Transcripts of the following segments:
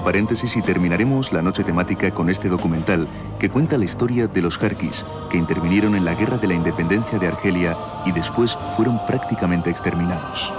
paréntesis y terminaremos la noche temática con este documental que cuenta la historia de los Kharkis, que intervinieron en la Guerra de la Independencia de Argelia y después fueron prácticamente exterminados.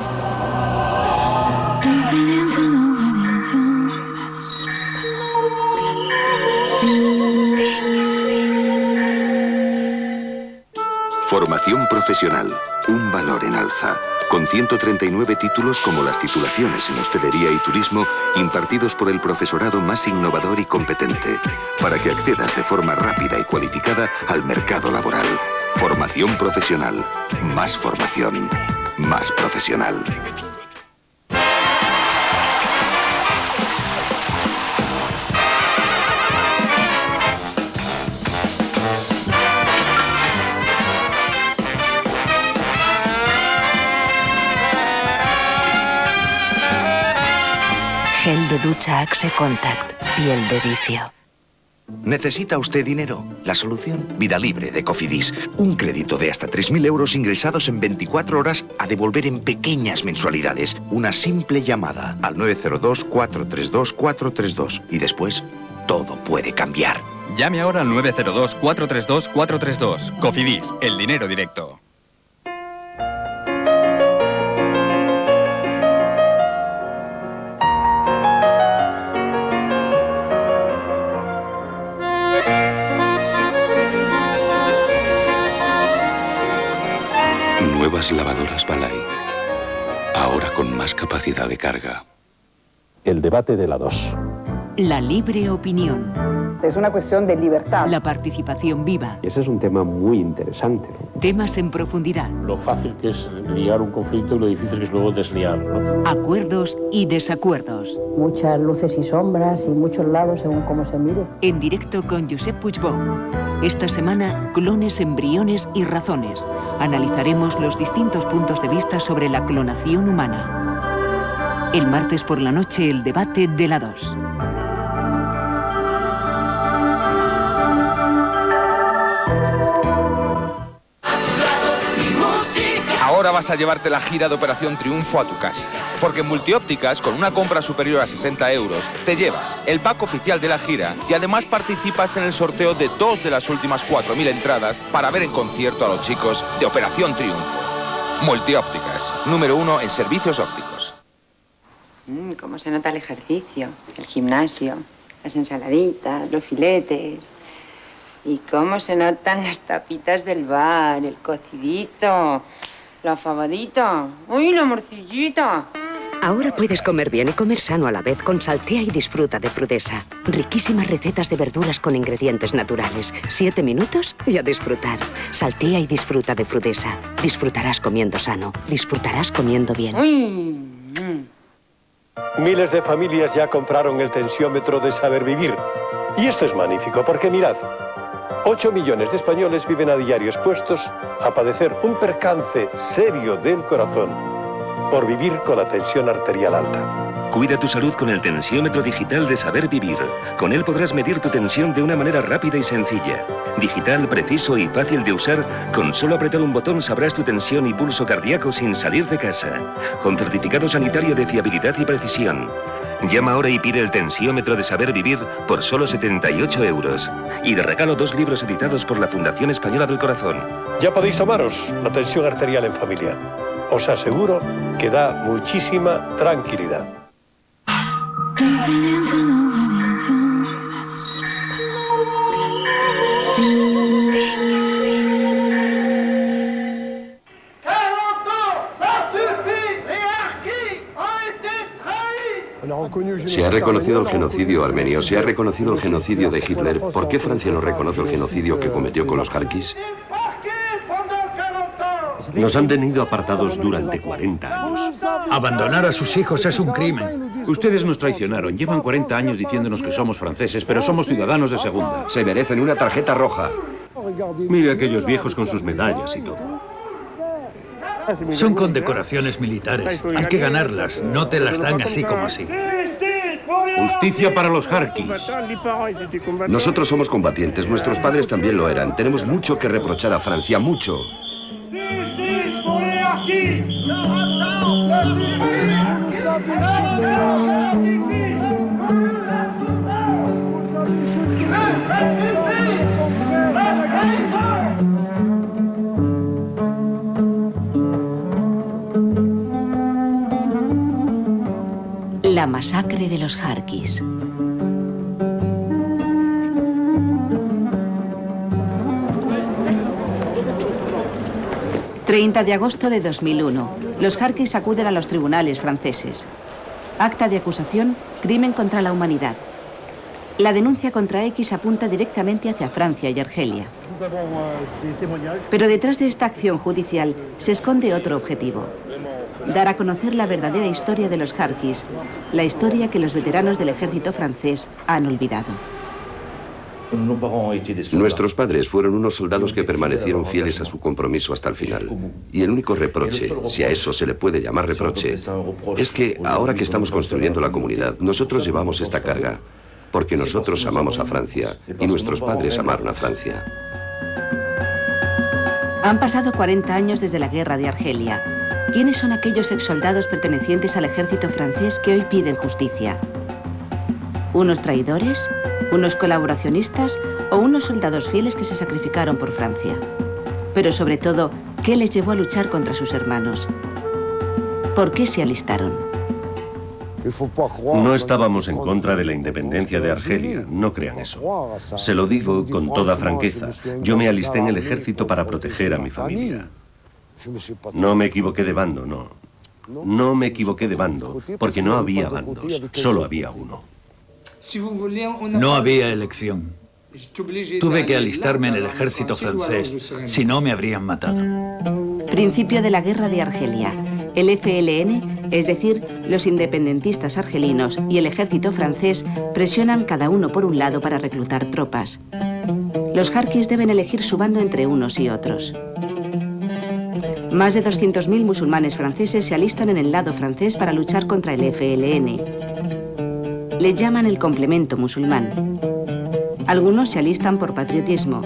Formación profesional, un valor en alza, con 139 títulos como las titulaciones en hostelería y turismo impartidos por el profesorado más innovador y competente, para que accedas de forma rápida y cualificada al mercado laboral. Formación profesional, más formación, más profesional. Gel de ducha Axe Contact, piel de vicio. ¿Necesita usted dinero? La solución, Vida Libre de Cofidis. Un crédito de hasta 3.000 euros ingresados en 24 horas a devolver en pequeñas mensualidades. Una simple llamada al 902-432-432. Y después, todo puede cambiar. Llame ahora al 902-432-432. Cofidis, el dinero directo. Nuevas lavadoras Balay. Ahora con más capacidad de carga. El debate de la 2. La libre opinión. Es una cuestión de libertad. La participación viva. Ese es un tema muy interesante, ¿no? Temas en profundidad. Lo fácil que es liar un conflicto y lo difícil que es luego desliarlo, ¿no? Acuerdos y desacuerdos. Muchas luces y sombras y muchos lados según cómo se mire. En directo con Josep Puigdemont. Esta semana, clones, embriones y razones. Analizaremos los distintos puntos de vista sobre la clonación humana. El martes por la noche, el debate de la 2. Ahora vas a llevarte la gira de Operación Triunfo a tu casa. Porque en Multiópticas, con una compra superior a 60 euros, te llevas el pack oficial de la gira y además participas en el sorteo de 2 de las últimas 4.000 entradas para ver en concierto a los chicos de Operación Triunfo. Multiópticas, número 1 en servicios ópticos. Cómo se nota el ejercicio, el gimnasio, las ensaladitas, los filetes. Y cómo se notan las tapitas del bar, el cocidito, la fabadita, uy, la morcillita. Ahora puedes comer bien y comer sano a la vez con Saltea y Disfruta de Frudesa. Riquísimas recetas de verduras con ingredientes naturales. 7 minutos y a disfrutar. Saltea y Disfruta de Frudesa. Disfrutarás comiendo sano. Disfrutarás comiendo bien. Uy. Miles de familias ya compraron el tensiómetro de Saber Vivir. Y esto es magnífico porque mirad, 8 millones de españoles viven a diario expuestos a padecer un percance serio del corazón por vivir con la tensión arterial alta. Cuida tu salud con el tensiómetro digital de Saber Vivir. Con él podrás medir tu tensión de una manera rápida y sencilla. Digital, preciso y fácil de usar, con solo apretar un botón sabrás tu tensión y pulso cardíaco sin salir de casa. Con certificado sanitario de fiabilidad y precisión. Llama ahora y pide el tensiómetro de Saber Vivir por solo 78 euros. Y de regalo 2 libros editados por la Fundación Española del Corazón. Ya podéis tomaros la tensión arterial en familia. Os aseguro que da muchísima tranquilidad. Se ha reconocido el genocidio armenio, se ha reconocido el genocidio de Hitler. ¿Por qué Francia no reconoce el genocidio que cometió con los Kharkis? Nos han tenido apartados durante 40 años. Abandonar a sus hijos es un crimen. Ustedes nos traicionaron. Llevan 40 años diciéndonos que somos franceses, pero somos ciudadanos de segunda. Se merecen una tarjeta roja. Mire aquellos viejos con sus medallas y todo. Son condecoraciones militares. Hay que ganarlas. No te las dan así como así. Justicia para los Kharkis. Nosotros somos combatientes. Nuestros padres también lo eran. Tenemos mucho que reprochar a Francia. Mucho. La masacre de los Kharkis. ...30 de agosto de 2001... los Kharkis acuden a los tribunales franceses. Acta de acusación, crimen contra la humanidad. La denuncia contra X apunta directamente hacia Francia y Argelia. Pero detrás de esta acción judicial se esconde otro objetivo: dar a conocer la verdadera historia de los Kharkis, la historia que los veteranos del ejército francés han olvidado. Nuestros padres fueron unos soldados que permanecieron fieles a su compromiso hasta el final. Y el único reproche, si a eso se le puede llamar reproche, es que ahora que estamos construyendo la comunidad, nosotros llevamos esta carga, porque nosotros amamos a Francia y nuestros padres amaron a Francia. Han pasado 40 años desde la guerra de Argelia. ¿Quiénes son aquellos exsoldados pertenecientes al ejército francés que hoy piden justicia? ¿Unos traidores? ¿Unos colaboracionistas? ¿O unos soldados fieles que se sacrificaron por Francia? Pero sobre todo, ¿qué les llevó a luchar contra sus hermanos? ¿Por qué se alistaron? No estábamos en contra de la independencia de Argelia, no crean eso. Se lo digo con toda franqueza. Yo me alisté en el ejército para proteger a mi familia. No me equivoqué de bando, no. No me equivoqué de bando, porque no había bandos, solo había uno. No había elección. Tuve que alistarme en el ejército francés, si no me habrían matado. Principio de la guerra de Argelia. El FLN, es decir, los independentistas argelinos y el ejército francés presionan cada uno por un lado para reclutar tropas. Los Kharkis deben elegir su bando entre unos y otros. Más de 200.000 musulmanes franceses se alistan en el lado francés para luchar contra el FLN. Le llaman el complemento musulmán. Algunos se alistan por patriotismo,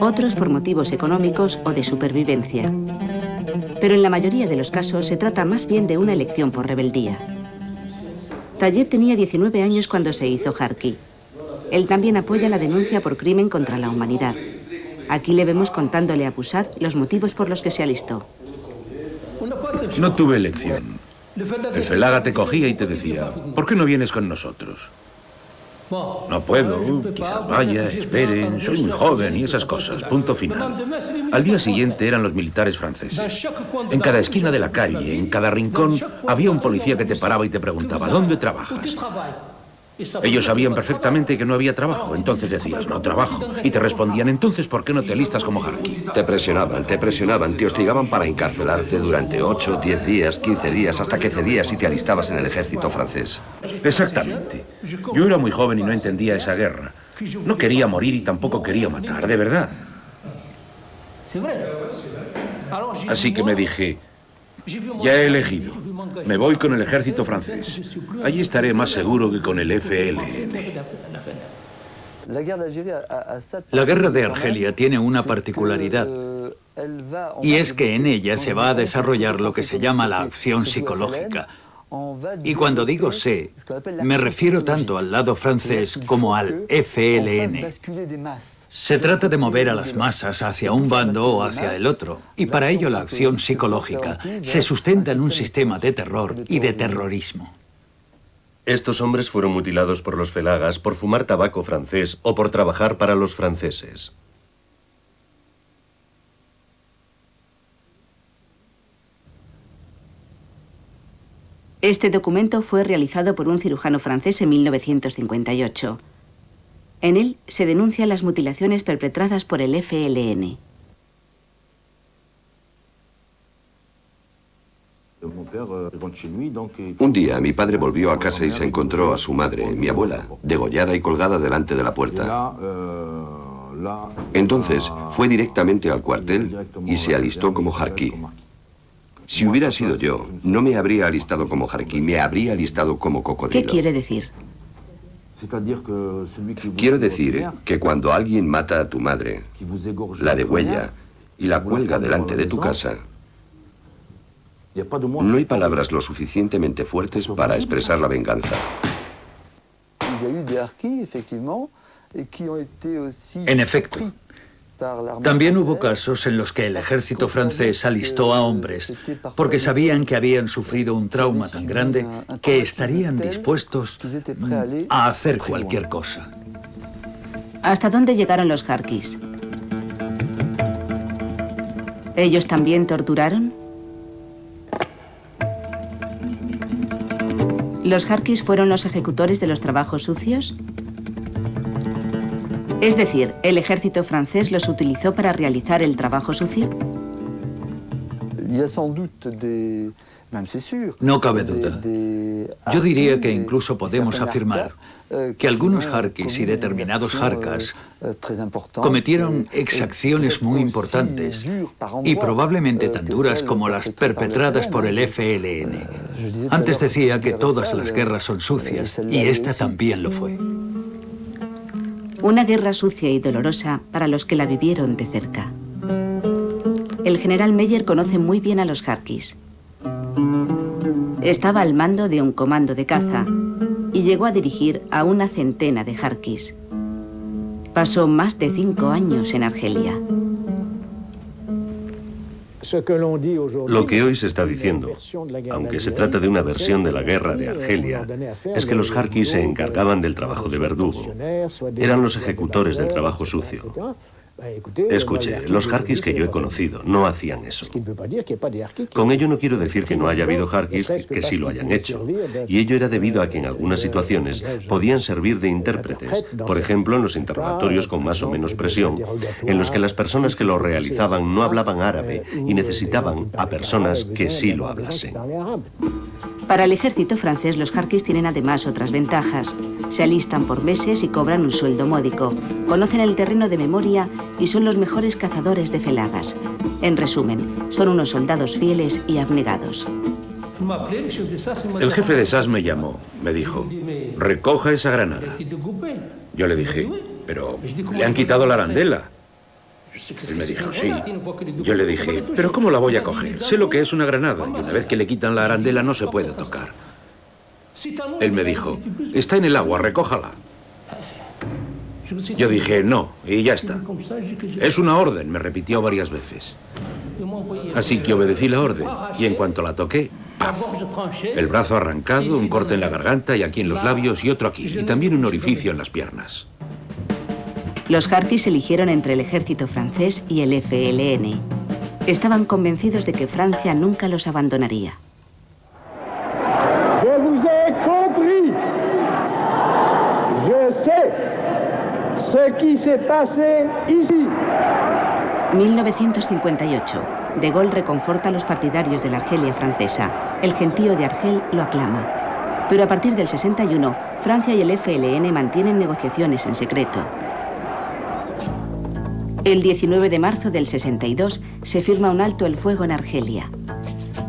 otros por motivos económicos o de supervivencia. Pero en la mayoría de los casos se trata más bien de una elección por rebeldía. Tayeb tenía 19 años cuando se hizo Kharki. Él también apoya la denuncia por crimen contra la humanidad. Aquí le vemos contándole a Busad los motivos por los que se alistó. No tuve elección. El Felaga te cogía y te decía, ¿por qué no vienes con nosotros? No puedo, quizás vaya, esperen, soy muy joven y esas cosas, punto final. Al día siguiente eran los militares franceses. En cada esquina de la calle, en cada rincón, había un policía que te paraba y te preguntaba, ¿dónde trabajas? Ellos sabían perfectamente que no había trabajo, entonces decías, no trabajo. Y te respondían, entonces, ¿por qué no te alistas como Kharki? Te presionaban, te hostigaban para encarcelarte durante 8, 10 días, 15 días, hasta que cedías y te alistabas en el ejército francés. Exactamente. Yo era muy joven y no entendía esa guerra. No quería morir y tampoco quería matar, de verdad. Así que me dije, ya he elegido. Me voy con el ejército francés. Allí estaré más seguro que con el FLN. La guerra de Argelia tiene una particularidad, y es que en ella se va a desarrollar lo que se llama la acción psicológica. Y cuando digo se, me refiero tanto al lado francés como al FLN. Se trata de mover a las masas hacia un bando o hacia el otro, y para ello la acción psicológica se sustenta en un sistema de terror y de terrorismo. Estos hombres fueron mutilados por los felagas por fumar tabaco francés o por trabajar para los franceses. Este documento fue realizado por un cirujano francés en 1958. En él se denuncian las mutilaciones perpetradas por el FLN. Un día mi padre volvió a casa y se encontró a su madre, mi abuela, degollada y colgada delante de la puerta. Entonces fue directamente al cuartel y se alistó como Kharki. Si hubiera sido yo, no me habría alistado como Kharki, me habría alistado como cocodrilo. ¿Qué quiere decir? Quiero decir que cuando alguien mata a tu madre, la degüella y la cuelga delante de tu casa, no hay palabras lo suficientemente fuertes para expresar la venganza. En efecto, también hubo casos en los que el ejército francés alistó a hombres porque sabían que habían sufrido un trauma tan grande que estarían dispuestos a hacer cualquier cosa. ¿Hasta dónde llegaron los jarquis? ¿Ellos también torturaron? ¿Los jarquis fueron los ejecutores de los trabajos sucios? Es decir, ¿el ejército francés los utilizó para realizar el trabajo sucio? No cabe duda. Yo diría que incluso podemos afirmar que algunos jarquis y determinados jarcas cometieron exacciones muy importantes y probablemente tan duras como las perpetradas por el FLN. Antes decía que todas las guerras son sucias y esta también lo fue. Una guerra sucia y dolorosa para los que la vivieron de cerca. El general Meyer conoce muy bien a los jarquis. Estaba al mando de un comando de caza y llegó a dirigir a una centena de jarquis. Pasó más de 5 años en Argelia. Lo que hoy se está diciendo, aunque se trata de una versión de la guerra de Argelia, es que los jarquis se encargaban del trabajo de verdugo. Eran los ejecutores del trabajo sucio. Escuche, los jarquis que yo he conocido no hacían eso. Con ello no quiero decir que no haya habido jarquis que sí lo hayan hecho. Y ello era debido a que en algunas situaciones podían servir de intérpretes. Por ejemplo, en los interrogatorios con más o menos presión, en los que las personas que lo realizaban no hablaban árabe y necesitaban a personas que sí lo hablasen. Para el ejército francés, los jarquis tienen además otras ventajas. Se alistan por meses y cobran un sueldo módico. Conocen el terreno de memoria y son los mejores cazadores de felagas. En resumen, son unos soldados fieles y abnegados. El jefe de SAS me llamó, me dijo, recoja esa granada. Yo le dije, pero le han quitado la arandela. Él me dijo, sí. Yo le dije, pero ¿cómo la voy a coger? Sé lo que es una granada y una vez que le quitan la arandela no se puede tocar. Él me dijo, está en el agua, recójala. Yo dije, no, y ya está. Es una orden, me repitió varias veces. Así que obedecí la orden y en cuanto la toqué, ¡paf! El brazo arrancado, un corte en la garganta y aquí en los labios y otro aquí, y también un orificio en las piernas. Los jarquis eligieron entre el ejército francés y el FLN. Estaban convencidos de que Francia nunca los abandonaría. Je vous ai compris. Je sais ce qui s'est passé ici. 1958. De Gaulle reconforta a los partidarios de la Argelia francesa. El gentío de Argel lo aclama. Pero a partir del 61, Francia y el FLN mantienen negociaciones en secreto. El 19 de marzo del 62 se firma un alto el fuego en Argelia.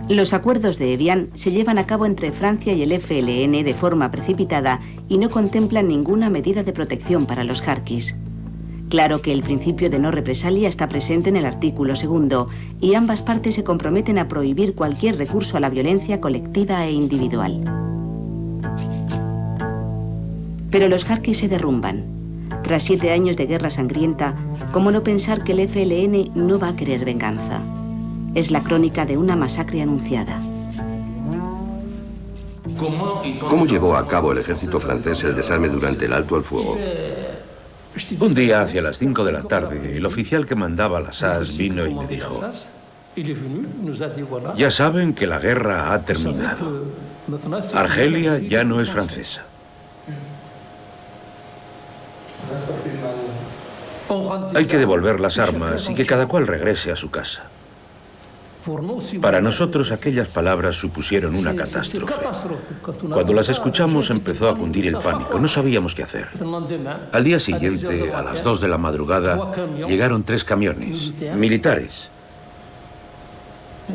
Los acuerdos de Evian se llevan a cabo entre Francia y el FLN de forma precipitada y no contemplan ninguna medida de protección para los jarquis. Claro que el principio de no represalia está presente en el artículo 2 y ambas partes se comprometen a prohibir cualquier recurso a la violencia colectiva e individual. Pero los jarquis se derrumban. Tras 7 años de guerra sangrienta, ¿cómo no pensar que el FLN no va a querer venganza? Es la crónica de una masacre anunciada. ¿Cómo llevó a cabo el ejército francés el desarme durante el alto al fuego? Un día, hacia las 5 de la tarde, el oficial que mandaba la SAS vino y me dijo, ya saben que la guerra ha terminado. Argelia ya no es francesa. Hay que devolver las armas y que cada cual regrese a su casa. Para nosotros aquellas palabras supusieron una catástrofe. Cuando las escuchamos empezó a cundir el pánico, no sabíamos qué hacer. Al día siguiente, a las 2 de la madrugada, llegaron 3 camiones, militares.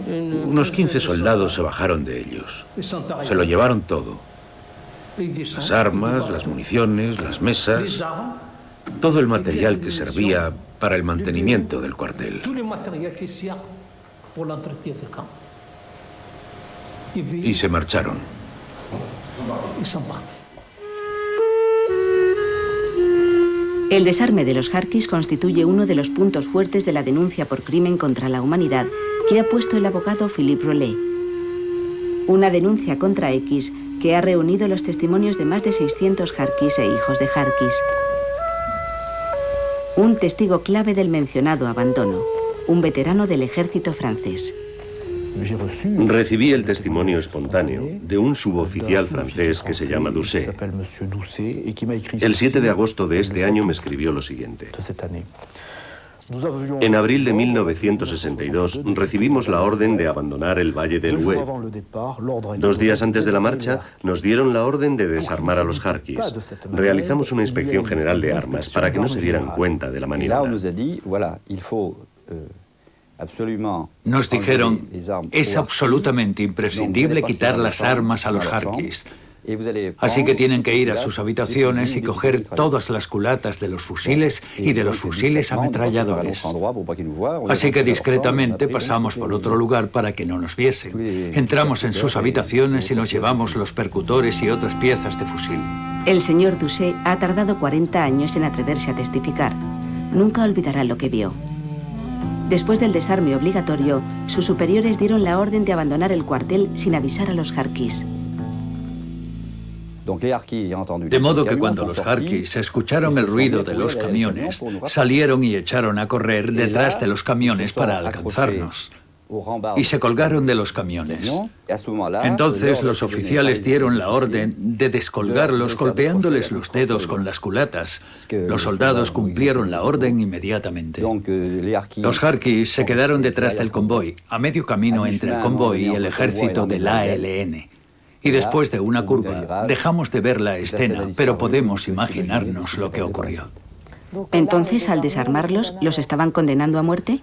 Unos 15 soldados se bajaron de ellos. Se lo llevaron todo. Las armas, las municiones, las mesas, todo el material que servía para el mantenimiento del cuartel. Y se marcharon. El desarme de los Harkis constituye uno de los puntos fuertes de la denuncia por crimen contra la humanidad que ha puesto el abogado Philippe Rollet. Una denuncia contra X que ha reunido los testimonios de más de 600 Harkis e hijos de Harkis. Un testigo clave del mencionado abandono, un veterano del ejército francés. Recibí el testimonio espontáneo de un suboficial francés que se llama Doucet. El 7 de agosto de este año me escribió lo siguiente. En abril de 1962 recibimos la orden de abandonar el Valle del Oued. 2 días antes de la marcha nos dieron la orden de desarmar a los Harkis. Realizamos una inspección general de armas para que no se dieran cuenta de la maniobra. Nos dijeron, es absolutamente imprescindible quitar las armas a los Harkis. Así que tienen que ir a sus habitaciones y coger todas las culatas de los fusiles y de los fusiles ametralladores. Así que discretamente pasamos por otro lugar para que no nos viesen. Entramos en sus habitaciones y nos llevamos los percutores y otras piezas de fusil. El señor Doucet ha tardado 40 años en atreverse a testificar. Nunca olvidará lo que vio. Después del desarme obligatorio, sus superiores dieron la orden de abandonar el cuartel sin avisar a los Harkis. De modo que cuando los Harkis escucharon el ruido de los camiones, salieron y echaron a correr detrás de los camiones para alcanzarnos. Y se colgaron de los camiones. Entonces los oficiales dieron la orden de descolgarlos golpeándoles los dedos con las culatas. Los soldados cumplieron la orden inmediatamente. Los Harkis se quedaron detrás del convoy, a medio camino entre el convoy y el ejército del ALN. Y después de una curva, dejamos de ver la escena, pero podemos imaginarnos lo que ocurrió. Entonces, al desarmarlos, ¿los estaban condenando a muerte?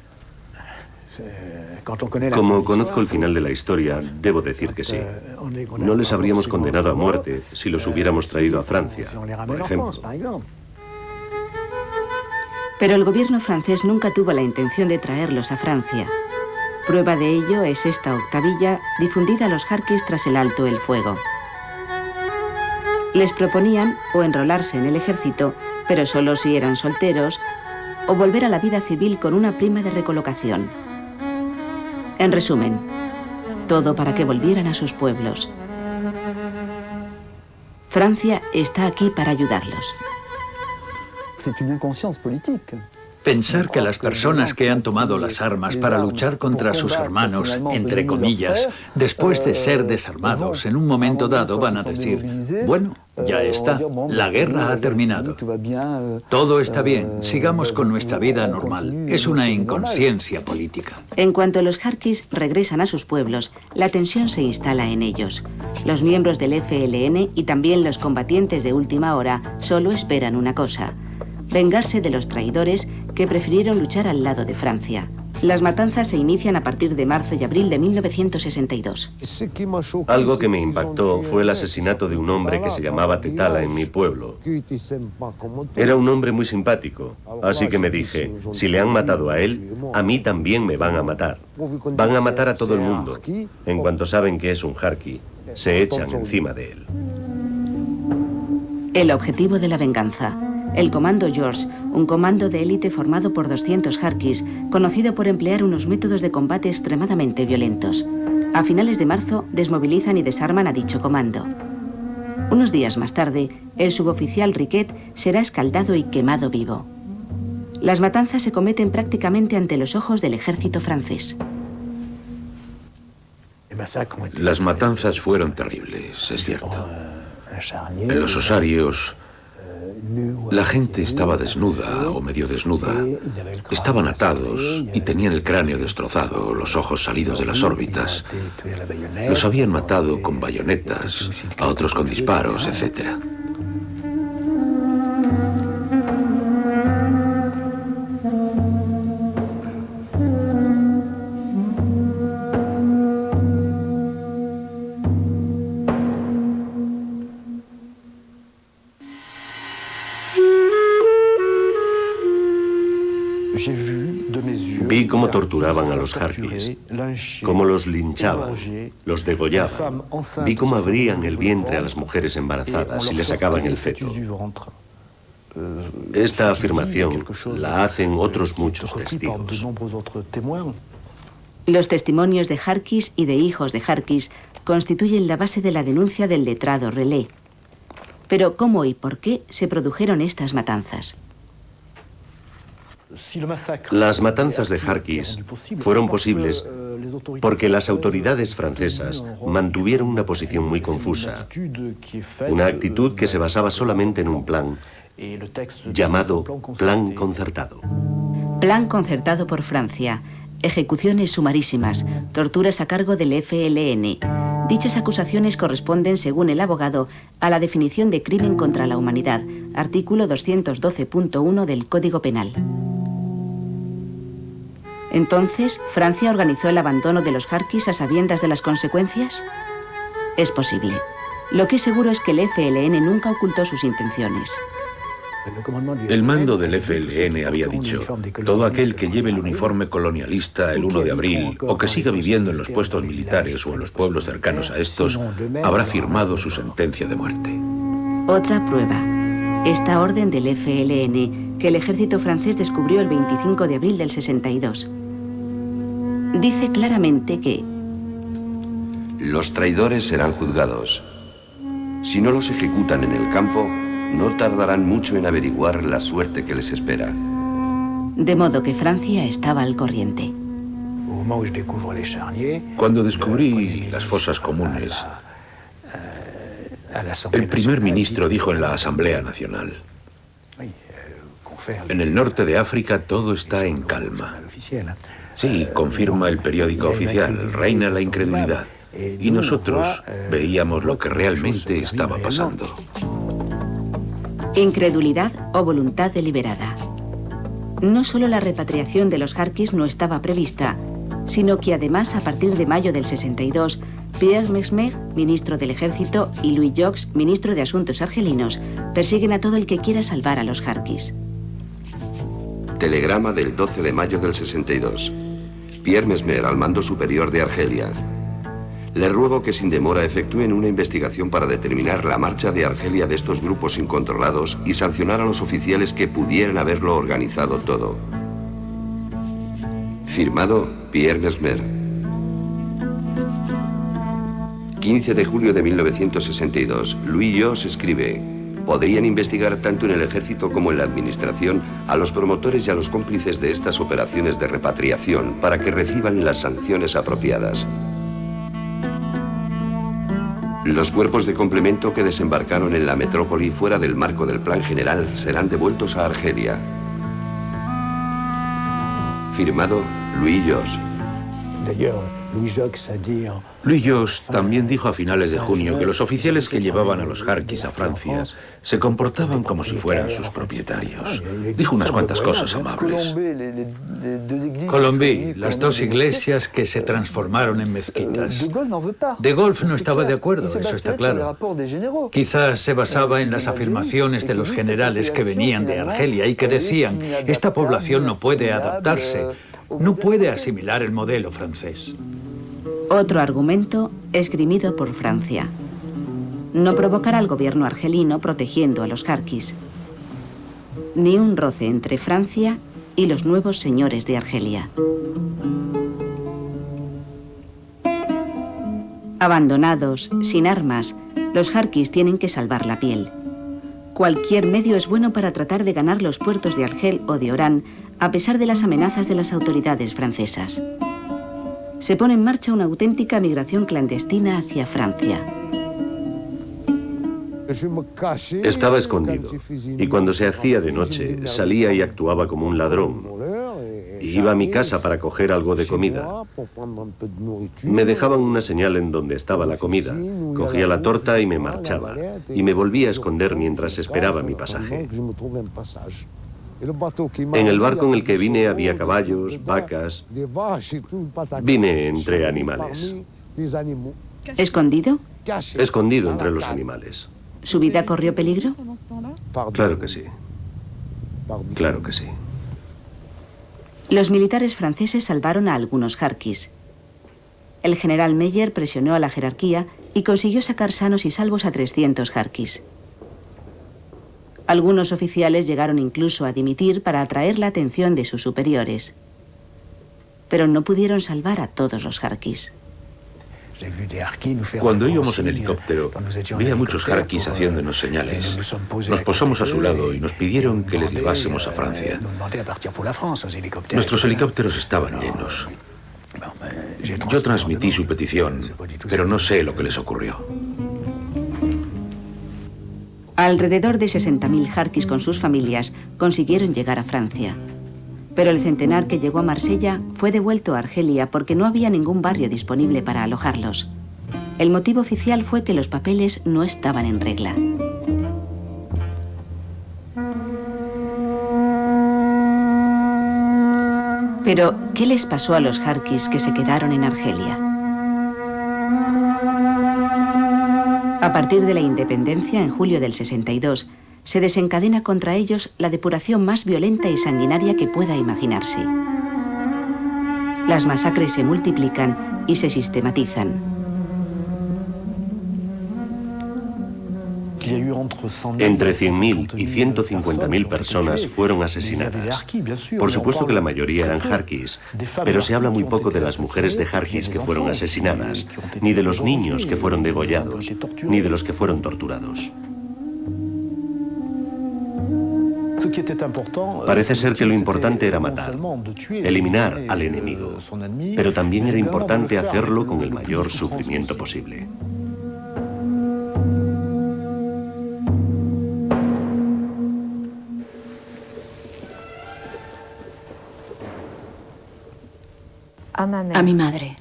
Como conozco el final de la historia, debo decir que sí. No les habríamos condenado a muerte si los hubiéramos traído a Francia, por ejemplo. Pero el gobierno francés nunca tuvo la intención de traerlos a Francia. Prueba de ello es esta octavilla difundida a los Harkis tras el alto el fuego. Les proponían o enrolarse en el ejército, pero solo si eran solteros, o volver a la vida civil con una prima de recolocación. En resumen, todo para que volvieran a sus pueblos. Francia está aquí para ayudarlos. Pensar que las personas que han tomado las armas para luchar contra sus hermanos, entre comillas, después de ser desarmados, en un momento dado van a decir, bueno, ya está, la guerra ha terminado. Todo está bien, sigamos con nuestra vida normal. Es una inconsciencia política. En cuanto los Harkis regresan a sus pueblos, la tensión se instala en ellos. Los miembros del FLN y también los combatientes de última hora solo esperan una cosa: vengarse de los traidores que prefirieron luchar al lado de Francia. Las matanzas se inician a partir de marzo y abril de 1962. Algo que me impactó fue el asesinato de un hombre que se llamaba Tetala en mi pueblo. Era un hombre muy simpático, así que me dije, si le han matado a él, a mí también me van a matar. Van a matar a todo el mundo. En cuanto saben que es un Harki, se echan encima de él. El objetivo de la venganza. El Comando George, un comando de élite formado por 200 Harkis, conocido por emplear unos métodos de combate extremadamente violentos. A finales de marzo, desmovilizan y desarman a dicho comando. Unos días más tarde, el suboficial Riquet será escaldado y quemado vivo. Las matanzas se cometen prácticamente ante los ojos del ejército francés. Las matanzas fueron terribles, es cierto. En los osarios, la gente estaba desnuda o medio desnuda. Estaban atados y tenían el cráneo destrozado, los ojos salidos de las órbitas. Los habían matado con bayonetas, a otros con disparos, etc. Vi cómo torturaban a los Harkis, cómo los linchaban, los degollaban. Vi cómo abrían el vientre a las mujeres embarazadas y les sacaban el feto. Esta afirmación la hacen otros muchos testigos. Los testimonios de Jarquis y de hijos de Jarquis constituyen la base de la denuncia del letrado Relé. Pero ¿cómo y por qué se produjeron estas matanzas? Las matanzas de Jarquis fueron posibles porque las autoridades francesas mantuvieron una posición muy confusa, una actitud que se basaba solamente en un plan llamado Plan Concertado. Plan concertado por Francia, ejecuciones sumarísimas, torturas a cargo del FLN. Dichas acusaciones corresponden, según el abogado, a la definición de crimen contra la humanidad, artículo 212.1 del Código Penal. Entonces, ¿Francia organizó el abandono de los Jarquis a sabiendas de las consecuencias? Es posible. Lo que es seguro es que el FLN nunca ocultó sus intenciones. El mando del FLN había dicho: todo aquel que lleve el uniforme colonialista el 1 de abril o que siga viviendo en los puestos militares o en los pueblos cercanos a estos habrá firmado su sentencia de muerte. Otra prueba. Esta orden del FLN que el ejército francés descubrió el 25 de abril del 62. Dice claramente que los traidores serán juzgados. Si no los ejecutan en el campo, no tardarán mucho en averiguar la suerte que les espera. De modo que Francia estaba al corriente. Cuando descubrí las fosas comunes, el primer ministro dijo en la Asamblea Nacional: en el norte de África todo está en calma. Sí, confirma el periódico oficial, reina la incredulidad. Y nosotros veíamos lo que realmente estaba pasando. Incredulidad o voluntad deliberada. No solo la repatriación de los Jarquis no estaba prevista, sino que además, a partir de mayo del 62, Pierre Mesmer, ministro del Ejército, y Louis Jox, ministro de Asuntos Argelinos, persiguen a todo el que quiera salvar a los Jarquis. Telegrama del 12 de mayo del 62. Pierre Mesmer, al mando superior de Argelia. Le ruego que sin demora efectúen una investigación para determinar la marcha de Argelia de estos grupos incontrolados y sancionar a los oficiales que pudieran haberlo organizado todo. Firmado Pierre Mesmer. 15 de julio de 1962. Louis Jox escribe: podrían investigar tanto en el ejército como en la administración a los promotores y a los cómplices de estas operaciones de repatriación para que reciban las sanciones apropiadas. Los cuerpos de complemento que desembarcaron en la metrópoli fuera del marco del plan general serán devueltos a Argelia. Firmado Louis Jox. Louis Jox también dijo a finales de junio que los oficiales que llevaban a los Jarquis a Francia se comportaban como si fueran sus propietarios. Dijo unas cuantas cosas amables. Colombey, las dos iglesias que se transformaron en mezquitas. De Gaulle no estaba de acuerdo, eso está claro. Quizás se basaba en las afirmaciones de los generales que venían de Argelia y que decían: esta población no puede adaptarse, no puede asimilar el modelo francés. Otro argumento esgrimido por Francia: no provocar al gobierno argelino protegiendo a los Jarquis. Ni un roce entre Francia y los nuevos señores de Argelia. Abandonados, sin armas, los Jarquis tienen que salvar la piel. Cualquier medio es bueno para tratar de ganar los puertos de Argel o de Orán, a pesar de las amenazas de las autoridades francesas. Se pone en marcha una auténtica migración clandestina hacia Francia. Estaba escondido, y cuando se hacía de noche, salía y actuaba como un ladrón. Iba a mi casa para coger algo de comida. Me dejaban una señal en donde estaba la comida, cogía la torta y me marchaba, y me volvía a esconder mientras esperaba mi pasaje. En el barco en el que vine había caballos, vacas. Vine entre animales. ¿Escondido? Escondido entre los animales. ¿Su vida corrió peligro? Claro que sí. Claro que sí. Los militares franceses salvaron a algunos Jarquis. El general Meyer presionó a la jerarquía y consiguió sacar sanos y salvos a 300 Jarquis. Algunos oficiales llegaron incluso a dimitir para atraer la atención de sus superiores. Pero no pudieron salvar a todos los jarquis. Cuando íbamos en helicóptero, vi a muchos jarquis haciéndonos señales. Nos posamos a su lado y nos pidieron que les llevásemos a Francia. Nuestros helicópteros estaban llenos. Yo transmití su petición, pero no sé lo que les ocurrió. Alrededor de 60.000 jarquis con sus familias consiguieron llegar a Francia. Pero el centenar que llegó a Marsella fue devuelto a Argelia porque no había ningún barrio disponible para alojarlos. El motivo oficial fue que los papeles no estaban en regla. Pero, ¿qué les pasó a los jarquis que se quedaron en Argelia? A partir de la independencia, en julio del 62, se desencadena contra ellos la depuración más violenta y sanguinaria que pueda imaginarse. Las masacres se multiplican y se sistematizan. Entre 100.000 y 150.000 personas fueron asesinadas. Por supuesto que la mayoría eran jarquis, pero se habla muy poco de las mujeres de jarquis que fueron asesinadas, ni de los niños que fueron degollados, ni de los que fueron torturados. Parece ser que lo importante era matar, eliminar al enemigo, pero también era importante hacerlo con el mayor sufrimiento posible. A mi madre.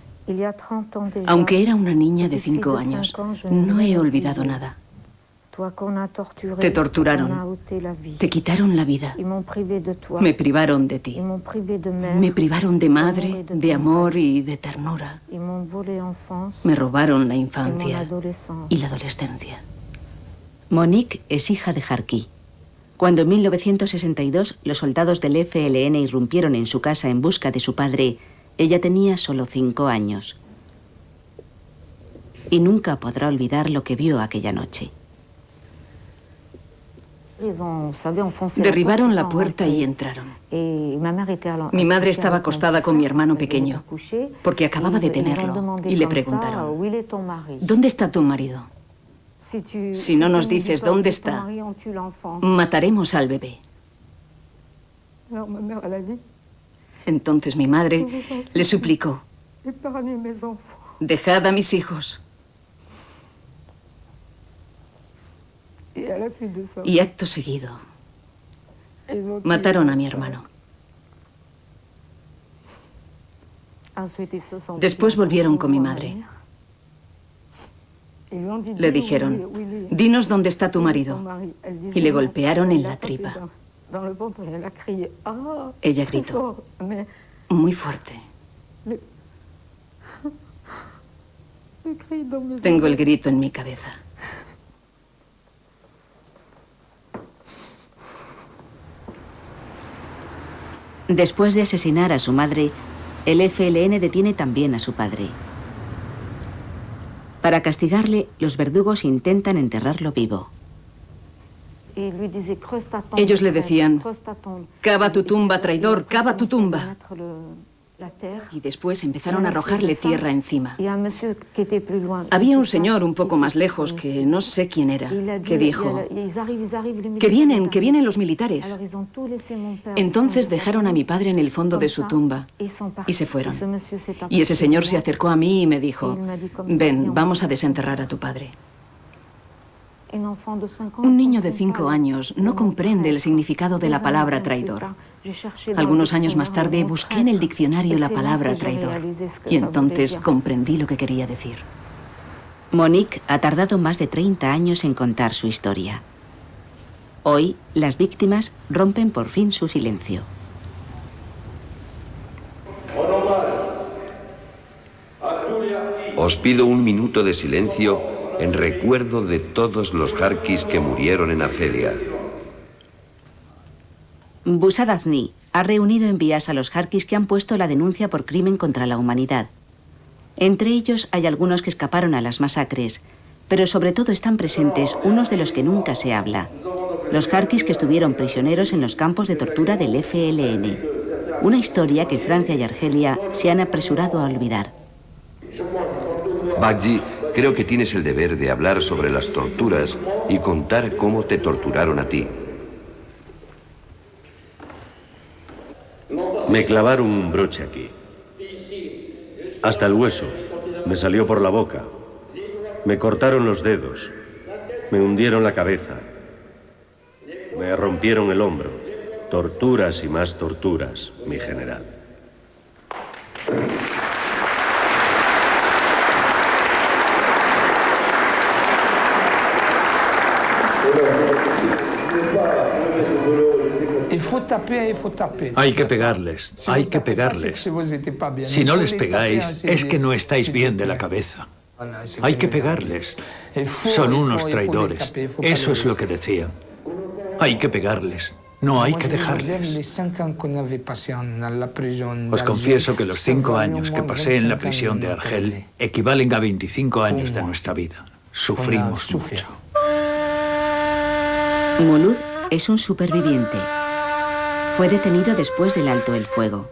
Aunque era una niña de 5 años, no he olvidado nada. Te torturaron, te quitaron la vida, me privaron de ti, me privaron de madre, de amor y de ternura. Me robaron la infancia y la adolescencia. Monique es hija de jarquí. Cuando en 1962 los soldados del FLN irrumpieron en su casa en busca de su padre, ella tenía solo 5 años. Y nunca podrá olvidar lo que vio aquella noche. Derribaron la puerta y entraron. Mi madre estaba acostada con mi hermano pequeño, porque acababa de tenerlo, y le preguntaron, ¿dónde está tu marido? Si no nos dices dónde está, mataremos al bebé. Entonces mi madre le suplicó, dejad a mis hijos. Y acto seguido, mataron a mi hermano. Después volvieron con mi madre. Le dijeron, dinos dónde está tu marido. Y le golpearon en la tripa. Ella gritó, muy fuerte. Tengo el grito en mi cabeza. Después de asesinar a su madre, el FLN detiene también a su padre. Para castigarle, los verdugos intentan enterrarlo vivo. Ellos le decían, cava tu tumba, traidor, cava tu tumba. Y después empezaron a arrojarle tierra encima. Había un señor un poco más lejos, que no sé quién era, que dijo, que vienen los militares. Entonces dejaron a mi padre en el fondo de su tumba y se fueron. Y ese señor se acercó a mí y me dijo, ven, vamos a desenterrar a tu padre. Un niño de 5 años no comprende el significado de la palabra traidor. Algunos años más tarde busqué en el diccionario la palabra traidor y entonces comprendí lo que quería decir. Monique ha tardado más de 30 años en contar su historia. Hoy, las víctimas rompen por fin su silencio. Os pido un minuto de silencio en recuerdo de todos los jarquis que murieron en Argelia. Boussad Afni ha reunido en Bias a los jarquis que han puesto la denuncia por crimen contra la humanidad. Entre ellos hay algunos que escaparon a las masacres, pero sobre todo están presentes unos de los que nunca se habla, Los jarquis que estuvieron prisioneros en los campos de tortura del FLN. Una historia que Francia y Argelia se han apresurado a olvidar. Badji, creo que tienes el deber de hablar sobre las torturas y contar cómo te torturaron a ti. Me clavaron un broche aquí. Hasta el hueso. Me salió por la boca. Me cortaron los dedos. Me hundieron la cabeza. Me rompieron el hombro. Torturas y más torturas, mi general. Hay que pegarles, hay que pegarles. Si no les pegáis, es que no estáis bien de la cabeza. Hay que pegarles. Son unos traidores. Eso es lo que decían. Hay que pegarles. No hay que dejarles. Os confieso que los 5 años que pasé en la prisión de Argel equivalen a 25 años de nuestra vida. Sufrimos mucho. Mulud es un superviviente. Fue detenido después del alto el fuego.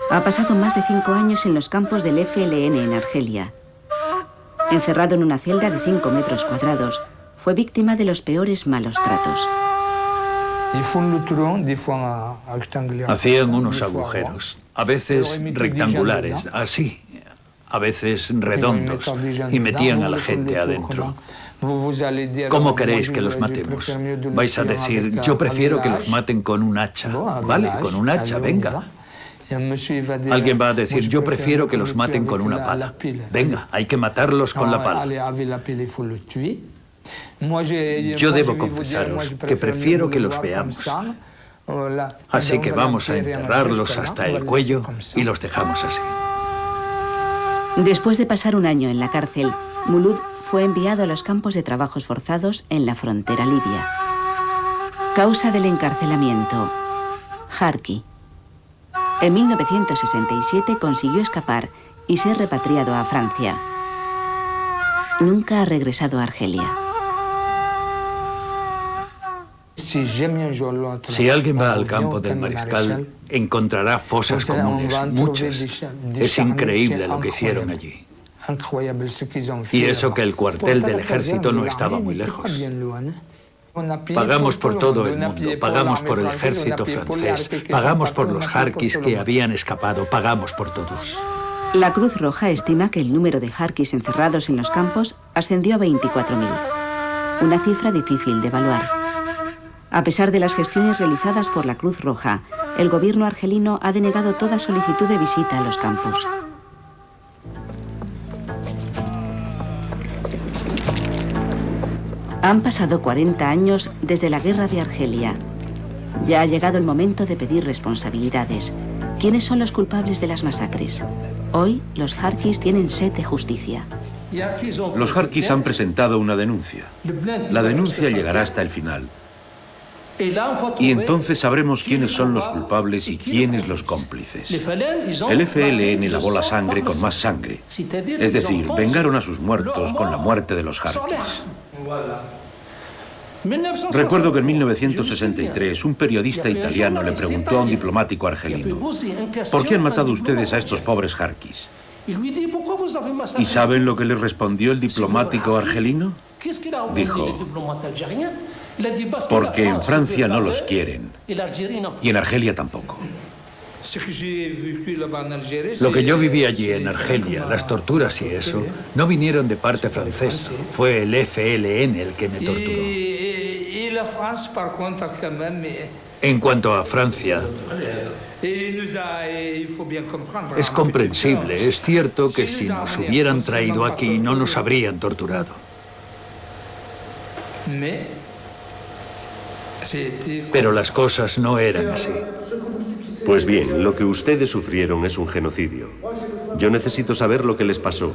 Ha pasado más de 5 años en los campos del FLN en Argelia. Encerrado en una celda de 5 metros cuadrados, fue víctima de los peores malos tratos. Hacían unos agujeros, a veces rectangulares, así, a veces redondos, y metían a la gente adentro. ¿Cómo queréis que los matemos? Vais a decir, yo prefiero que los maten con un hacha. Vale, con un hacha, venga. Alguien va a decir, yo prefiero que los maten con una pala. Venga, hay que matarlos con la pala. Yo debo confesaros que prefiero que los veamos. Así que vamos a enterrarlos hasta el cuello y los dejamos así. Después de pasar un año en la cárcel, Mulud fue enviado a los campos de trabajos forzados en la frontera libia. Causa del encarcelamiento: Jarqui. En 1967 consiguió escapar y ser repatriado a Francia. Nunca ha regresado a Argelia. Si alguien va al campo del Mariscal, encontrará fosas comunes, muchas. Es increíble lo que hicieron allí. Y eso que el cuartel del ejército no estaba muy lejos. Pagamos por todo el mundo, pagamos por el ejército francés, pagamos por los jarquis que habían escapado, pagamos por todos. La Cruz Roja estima que el número de jarquis encerrados en los campos ascendió a 24.000, una cifra difícil de evaluar. A pesar de las gestiones realizadas por la Cruz Roja, el gobierno argelino ha denegado toda solicitud de visita a los campos. Han pasado 40 años desde la guerra de Argelia. Ya ha llegado el momento de pedir responsabilidades. ¿Quiénes son los culpables de las masacres? Hoy, los jarquis tienen sed de justicia. Los jarquis han presentado una denuncia. La denuncia llegará hasta el final. Y entonces sabremos quiénes son los culpables y quiénes los cómplices. El FLN lavó la sangre con más sangre. Es decir, vengaron a sus muertos con la muerte de los jarquis. Recuerdo que en 1963 un periodista italiano le preguntó a un diplomático argelino: ¿por qué han matado ustedes a estos pobres jarquis? ¿Y saben lo que le respondió el diplomático argelino? Dijo: porque en Francia no los quieren y en Argelia tampoco. Lo que yo viví allí en Argelia, las torturas y eso, no vinieron de parte francesa. Fue el FLN el que me torturó. En cuanto a Francia, es comprensible. Es cierto que si nos hubieran traído aquí no nos habrían torturado. Pero las cosas no eran así. Pues bien, lo que ustedes sufrieron es un genocidio. Yo necesito saber lo que les pasó,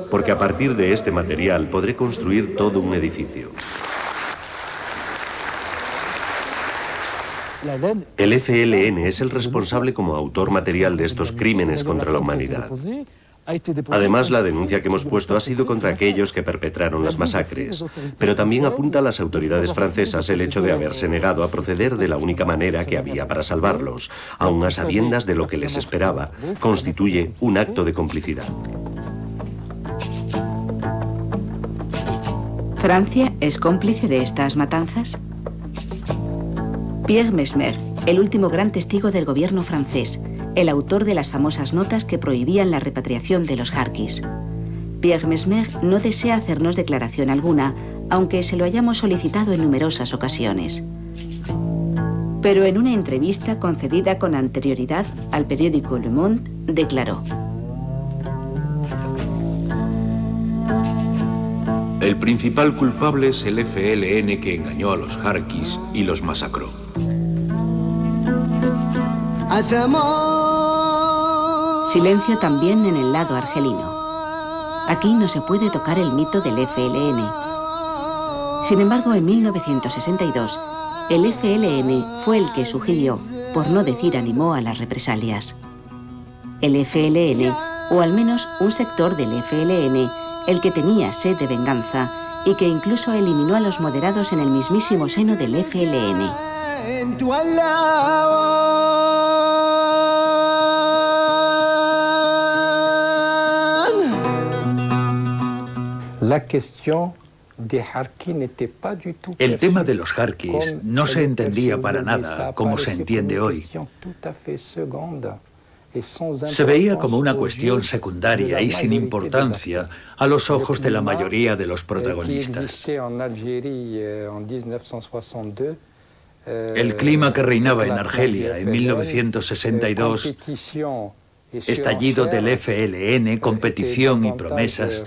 porque a partir de este material podré construir todo un edificio. El FLN es el responsable como autor material de estos crímenes contra la humanidad. Además, la denuncia que hemos puesto ha sido contra aquellos que perpetraron las masacres, pero también apunta a las autoridades francesas el hecho de haberse negado a proceder de la única manera que había para salvarlos, aun a sabiendas de lo que les esperaba. Constituye un acto de complicidad. ¿Francia es cómplice de estas matanzas? Pierre Mesmer, el último gran testigo del gobierno francés, el autor de las famosas notas que prohibían la repatriación de los jarquis. Pierre Mesmer no desea hacernos declaración alguna, aunque se lo hayamos solicitado en numerosas ocasiones. Pero en una entrevista concedida con anterioridad al periódico Le Monde, declaró: El principal culpable es el FLN que engañó a los jarquis y los masacró. Silencio también en el lado argelino. Aquí no se puede tocar el mito del FLN. Sin embargo, en 1962, el FLN fue el que sugirió, por no decir animó, a las represalias. El FLN, o al menos un sector del FLN, el que tenía sed de venganza y que incluso eliminó a los moderados en el mismísimo seno del FLN. El tema de los jarquis no se entendía para nada como se entiende hoy. Se veía como una cuestión secundaria y sin importancia a los ojos de la mayoría de los protagonistas. El clima que reinaba en Argelia en 1962, estallido del FLN, competición y promesas,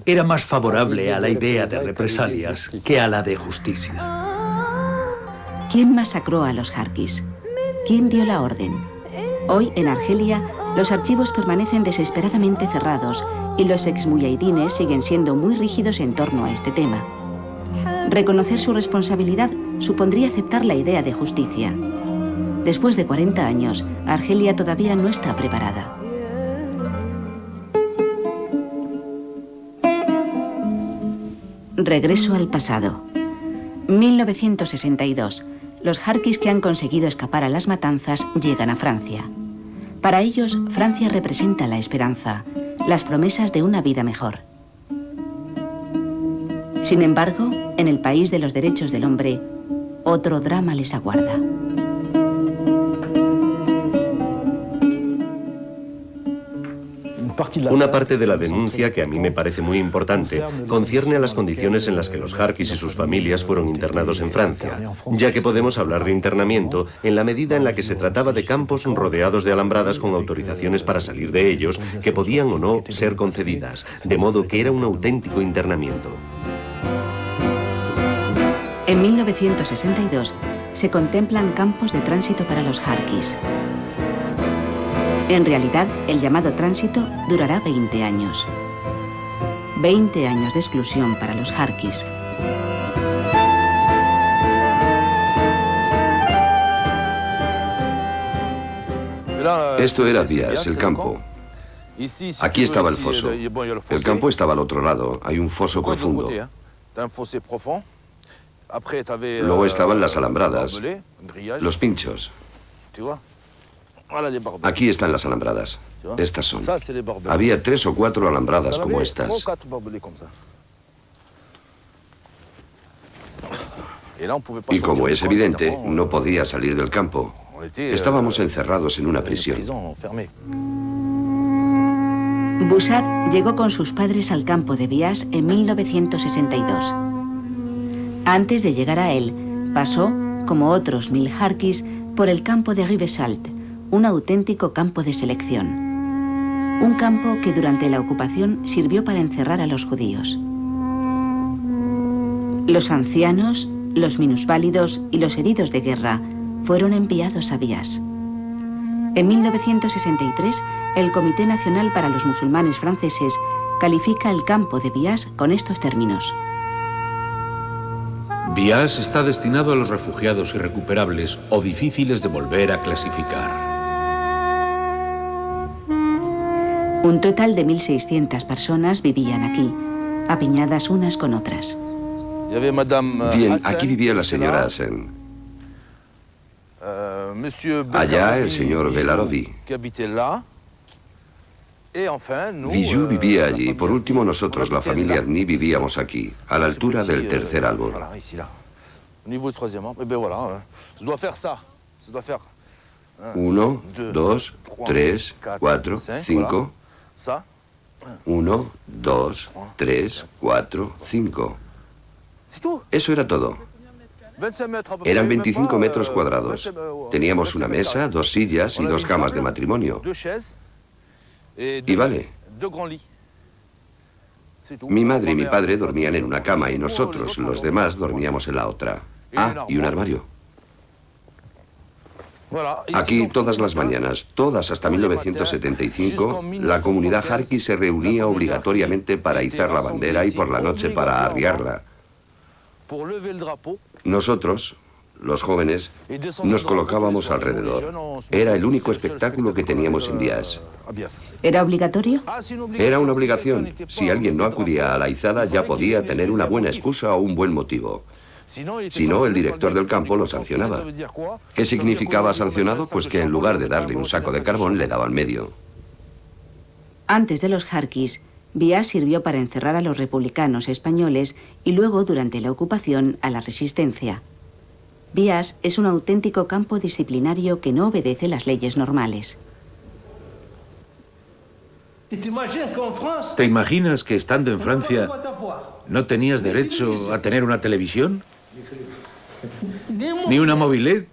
era más favorable a la idea de represalias que a la de justicia. ¿Quién masacró a los jarquis? ¿Quién dio la orden? Hoy, en Argelia, los archivos permanecen desesperadamente cerrados y los exmuyahidines siguen siendo muy rígidos en torno a este tema. Reconocer su responsabilidad supondría aceptar la idea de justicia. Después de 40 años, Argelia todavía no está preparada. Regreso al pasado. 1962. Los jarquis que han conseguido escapar a las matanzas llegan a Francia. Para ellos, Francia representa la esperanza, las promesas de una vida mejor. Sin embargo, en el país de los derechos del hombre, otro drama les aguarda. Una parte de la denuncia, que a mí me parece muy importante, concierne a las condiciones en las que los jarquis y sus familias fueron internados en Francia, ya que podemos hablar de internamiento en la medida en la que se trataba de campos rodeados de alambradas con autorizaciones para salir de ellos, que podían o no ser concedidas, de modo que era un auténtico internamiento. En 1962 se contemplan campos de tránsito para los jarquis. En realidad, el llamado tránsito durará 20 años. 20 años de exclusión para los jarquis. Esto era Bias, el campo. Aquí estaba el foso. El campo estaba al otro lado. Hay un foso profundo. Luego estaban las alambradas, los pinchos. Aquí están las alambradas. Estas son. Había 3 o 4 alambradas como estas. Y como es evidente, no podía salir del campo. Estábamos encerrados en una prisión. Bouchard llegó con sus padres al campo de Bias en 1962. Antes de llegar a él, pasó, como otros 1000 jarquis, por el campo de Rivesaltes, un auténtico campo de selección. Un campo que durante la ocupación sirvió para encerrar a los judíos. Los ancianos, los minusválidos y los heridos de guerra fueron enviados a Bias. En 1963, el Comité Nacional para los Musulmanes Franceses califica el campo de Bias con estos términos. Bias está destinado a los refugiados irrecuperables o difíciles de volver a clasificar. Un total de 1.600 personas vivían aquí, apiñadas unas con otras. Bien, aquí vivía la señora Hassen. Allá el señor Belarovi. Villou vivía allí. Por último, nosotros, la familia Arny, vivíamos aquí, a la altura del tercer árbol. 1, 2, 3, 4, 5. 1, 2, 3, 4, 5. Eso era todo. Eran 25 metros cuadrados. Teníamos una mesa, 2 sillas y 2 camas de matrimonio. Y vale. Mi madre y mi padre dormían en una cama y nosotros, los demás, dormíamos en la otra. Ah, y un armario. Aquí todas las mañanas, todas hasta 1975, la comunidad jarqui se reunía obligatoriamente para izar la bandera y por la noche para arriarla. Nosotros, los jóvenes, nos colocábamos alrededor. Era el único espectáculo que teníamos en Bias. ¿Era obligatorio? Era una obligación. Si alguien no acudía a la izada ya podía tener una buena excusa o un buen motivo. Si no, el director del campo lo sancionaba. ¿Qué significaba sancionado? Pues que en lugar de darle un saco de carbón, le daban medio. Antes de los jarquis, Bias sirvió para encerrar a los republicanos españoles y luego, durante la ocupación, a la resistencia. Bias es un auténtico campo disciplinario que no obedece las leyes normales. ¿Te imaginas que estando en Francia no tenías derecho a tener una televisión? ¿Ni una mobilette?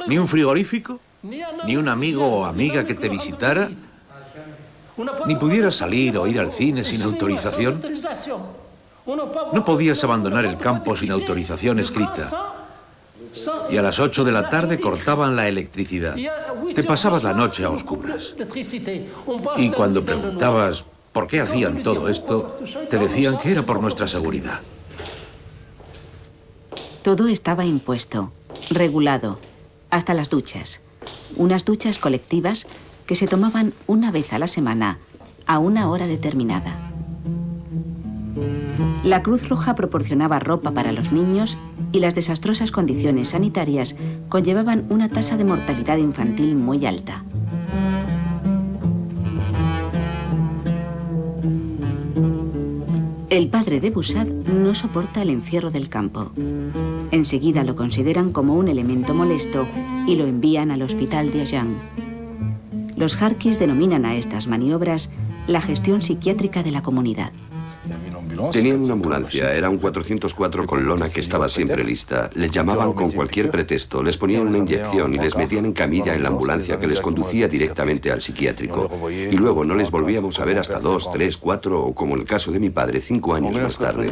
¿Ni un frigorífico? ¿Ni un amigo o amiga que te visitara? ¿Ni pudieras salir o ir al cine sin autorización? No podías abandonar el campo sin autorización escrita. Y a las 8 de la tarde cortaban la electricidad. Te pasabas la noche a oscuras. Y cuando preguntabas por qué hacían todo esto, te decían que era por nuestra seguridad. Todo estaba impuesto, regulado, hasta las duchas. Unas duchas colectivas que se tomaban una vez a la semana, a una hora determinada. La Cruz Roja proporcionaba ropa para los niños y las desastrosas condiciones sanitarias conllevaban una tasa de mortalidad infantil muy alta. El padre de Boussat no soporta el encierro del campo. Enseguida lo consideran como un elemento molesto y lo envían al hospital de Agen. Los jarquis denominan a estas maniobras la gestión psiquiátrica de la comunidad. Tenían una ambulancia, era un 404 con lona que estaba siempre lista. Les llamaban con cualquier pretexto, les ponían una inyección y les metían en camilla en la ambulancia que les conducía directamente al psiquiátrico. Y luego no les volvíamos a ver hasta 2, 3, 4 o, como en el caso de mi padre, 5 años más tarde.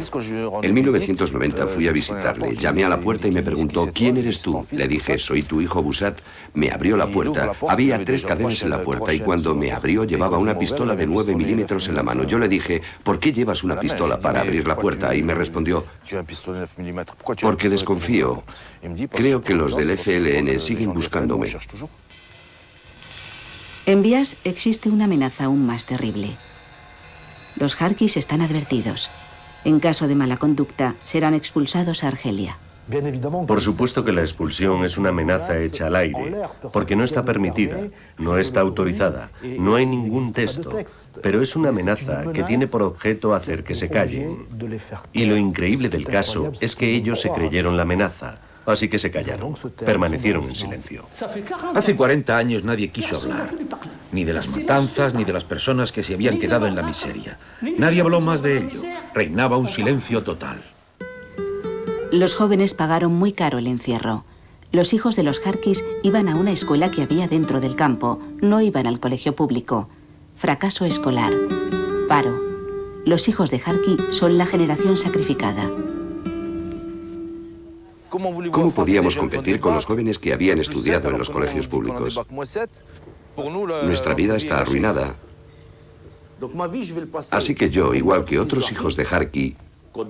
En 1990 fui a visitarle, llamé a la puerta y me preguntó: ¿quién eres tú? Le dije: soy tu hijo Boussat. Me abrió la puerta. Había 3 cadenas en la puerta y cuando me abrió llevaba una pistola de 9 milímetros en la mano. Yo le dije: ¿por qué llevas una pistola para abrir la puerta? Y me respondió: porque desconfío. Creo que los del FLN siguen buscándome. En Bias existe una amenaza aún más terrible. Los jarquis están advertidos. En caso de mala conducta, serán expulsados a Argelia. Por supuesto que la expulsión es una amenaza hecha al aire, porque no está permitida, no está autorizada, no hay ningún texto, pero es una amenaza que tiene por objeto hacer que se callen. Y lo increíble del caso es que ellos se creyeron la amenaza, así que se callaron, permanecieron en silencio. Hace 40 años nadie quiso hablar, ni de las matanzas, ni de las personas que se habían quedado en la miseria. Nadie habló más de ello, reinaba un silencio total. Los jóvenes pagaron muy caro el encierro. Los hijos de los jarquis iban a una escuela que había dentro del campo, no iban al colegio público. Fracaso escolar, paro. Los hijos de jarqui son la generación sacrificada. ¿Cómo podíamos competir con los jóvenes que habían estudiado en los colegios públicos? Nuestra vida está arruinada. Así que yo, igual que otros hijos de jarqui,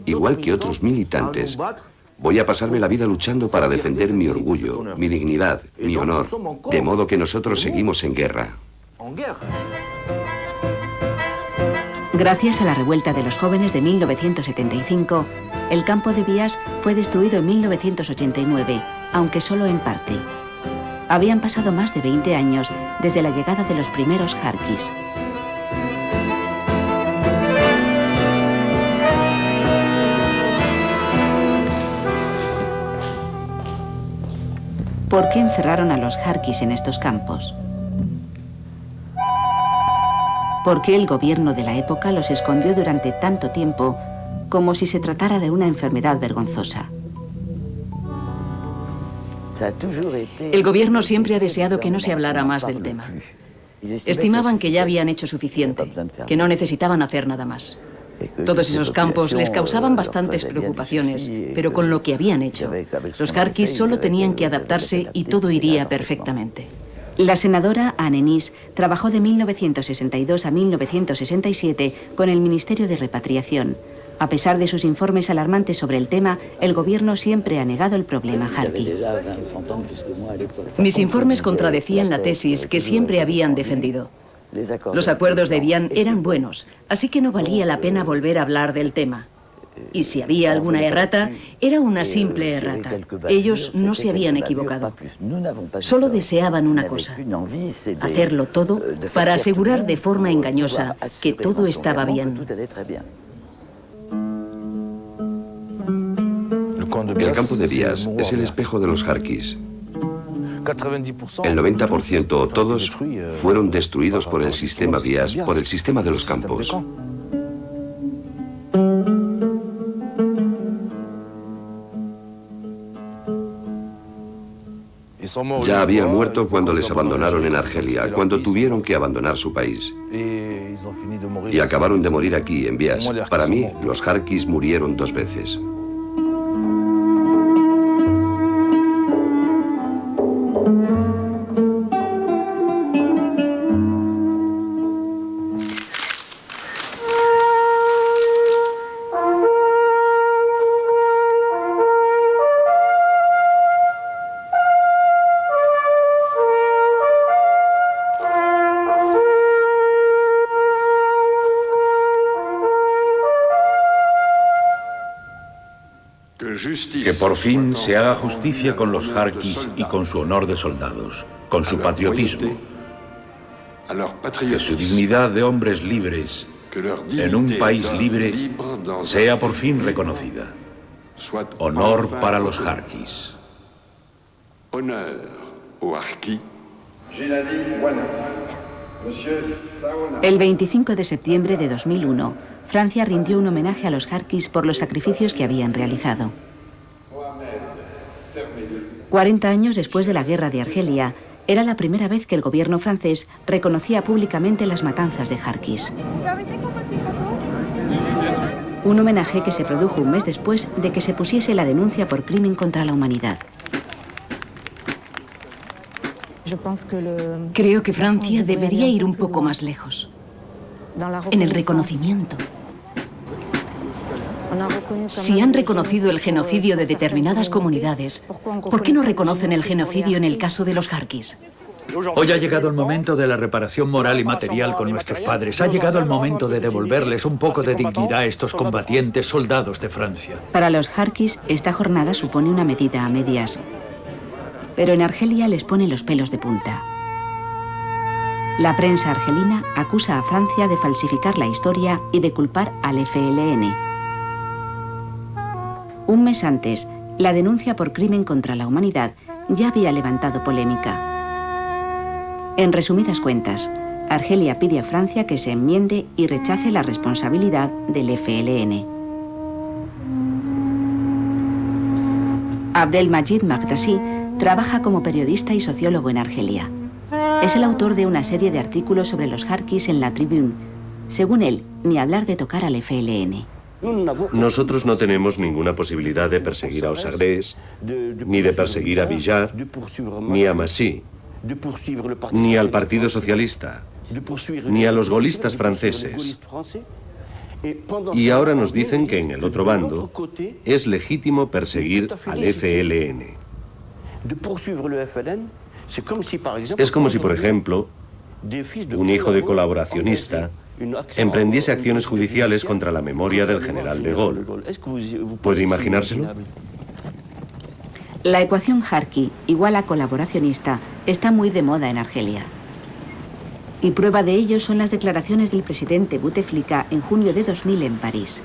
igual que otros militantes, voy a pasarme la vida luchando para defender mi orgullo, mi dignidad, mi honor, de modo que nosotros seguimos en guerra. Gracias a la revuelta de los jóvenes de 1975, el campo de Bias fue destruido en 1989, aunque solo en parte. Habían pasado más de 20 años desde la llegada de los primeros jarquis. ¿Por qué encerraron a los jarquis en estos campos? ¿Por qué el gobierno de la época los escondió durante tanto tiempo como si se tratara de una enfermedad vergonzosa? El gobierno siempre ha deseado que no se hablara más del tema. Estimaban que ya habían hecho suficiente, que no necesitaban hacer nada más. Todos esos campos les causaban bastantes preocupaciones, pero con lo que habían hecho, los jarquis solo tenían que adaptarse y todo iría perfectamente. La senadora Anne Nis trabajó de 1962 a 1967 con el Ministerio de Repatriación. A pesar de sus informes alarmantes sobre el tema, el gobierno siempre ha negado el problema jarqui. Mis informes contradecían la tesis que siempre habían defendido. Los acuerdos de Evian eran buenos, así que no valía la pena volver a hablar del tema. Y si había alguna errata, era una simple errata. Ellos no se habían equivocado. Solo deseaban una cosa: hacerlo todo para asegurar de forma engañosa que todo estaba bien. El campo de Bias es el espejo de los jarquis. El 90% o todos fueron destruidos por el sistema Bias, por el sistema de los campos. Ya habían muerto cuando les abandonaron en Argelia, cuando tuvieron que abandonar su país. Y acabaron de morir aquí, en Bias. Para mí, los jarquis murieron 2 veces. Que por fin se haga justicia con los jarquis y con su honor de soldados, con su patriotismo. Que su dignidad de hombres libres en un país libre sea por fin reconocida. Honor para los jarquis. El 25 de septiembre de 2001, Francia rindió un homenaje a los jarquis por los sacrificios que habían realizado. 40 años después de la guerra de Argelia, era la primera vez que el gobierno francés reconocía públicamente las matanzas de jarquis. Un homenaje que se produjo un mes después de que se pusiese la denuncia por crimen contra la humanidad. Creo que Francia debería ir un poco más lejos en el reconocimiento. Si han reconocido el genocidio de determinadas comunidades, ¿por qué no reconocen el genocidio en el caso de los jarquis? Hoy ha llegado el momento de la reparación moral y material con nuestros padres. Ha llegado el momento de devolverles un poco de dignidad a estos combatientes soldados de Francia. Para los jarquis, esta jornada supone una medida a medias. Pero en Argelia les pone los pelos de punta. La prensa argelina acusa a Francia de falsificar la historia y de culpar al FLN. Un mes antes, la denuncia por crimen contra la humanidad ya había levantado polémica. En resumidas cuentas, Argelia pide a Francia que se enmiende y rechace la responsabilidad del FLN. Abdelmajid Maghdassi trabaja como periodista y sociólogo en Argelia. Es el autor de una serie de artículos sobre los jarquis en La Tribune. Según él, ni hablar de tocar al FLN. Nosotros no tenemos ninguna posibilidad de perseguir a Osagrés, ni de perseguir a Villar, ni a Massy, ni al Partido Socialista, ni a los gaullistas franceses. Y ahora nos dicen que en el otro bando es legítimo perseguir al FLN. Es como si, por ejemplo, un hijo de colaboracionista emprendiese acciones judiciales contra la memoria del general de Gaulle. ¿Puede imaginárselo? La ecuación Harki igual a colaboracionista está muy de moda en Argelia. Y prueba de ello son las declaraciones del presidente Bouteflika en junio de 2000 en París.